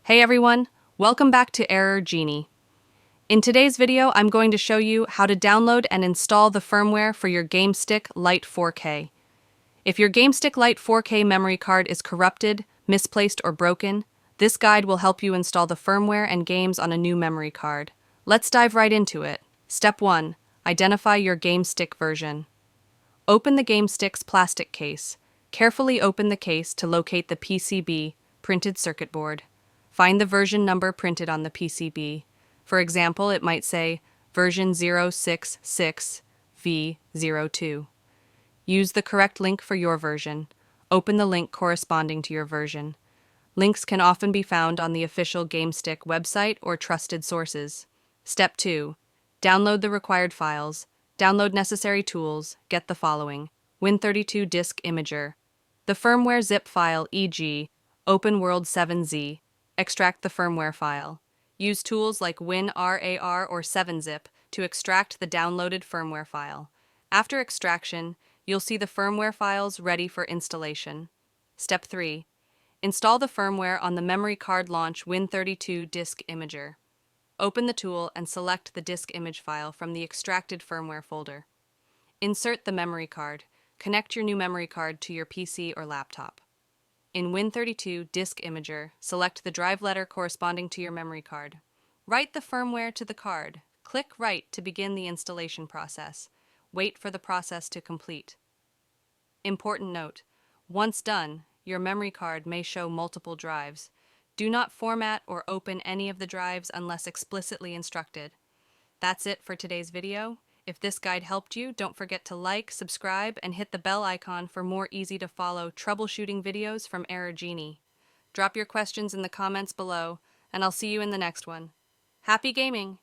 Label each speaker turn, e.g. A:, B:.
A: Hey everyone, welcome back to Genie. In today's video, I'm going to show you how to download and install the firmware for your GameStick Lite 4K. If your GameStick Lite 4K memory card is corrupted, misplaced, or broken, this guide will help you install the firmware and games on a new memory card. Let's dive right into it. Step 1. Identify your GameStick version. Open the GameStick's plastic case. Carefully open the case to locate the PCB, printed circuit board. Find the version number printed on the PCB. For example, it might say version 066V02. Use the correct link for your version. Open the link corresponding to your version. Links can often be found on the official GameStick website or trusted sources. Step 2. Download the required files. Download necessary tools. Get the following: Win32 Disk Imager, the firmware zip file, e.g., OpenWorld7Z. Extract the firmware file. Use tools like WinRAR or 7-zip to extract the downloaded firmware file. After extraction, you'll see the firmware files ready for installation. Step 3. Install the firmware on the memory card. Launch Win32 Disk Imager. Open the tool and select the disk image file from the extracted firmware folder. Insert the memory card. Connect your new memory card to your PC or laptop. In Win32 Disk Imager, select the drive letter corresponding to your memory card. Write the firmware to the card. Click Write to begin the installation process. Wait for the process to complete. Important note: once done, your memory card may show multiple drives. Do not format or open any of the drives unless explicitly instructed. That's it for today's video. If this guide helped you, don't forget to like, subscribe, and hit the bell icon for more easy-to-follow troubleshooting videos from Genie. Drop your questions in the comments below, and I'll see you in the next one. Happy gaming!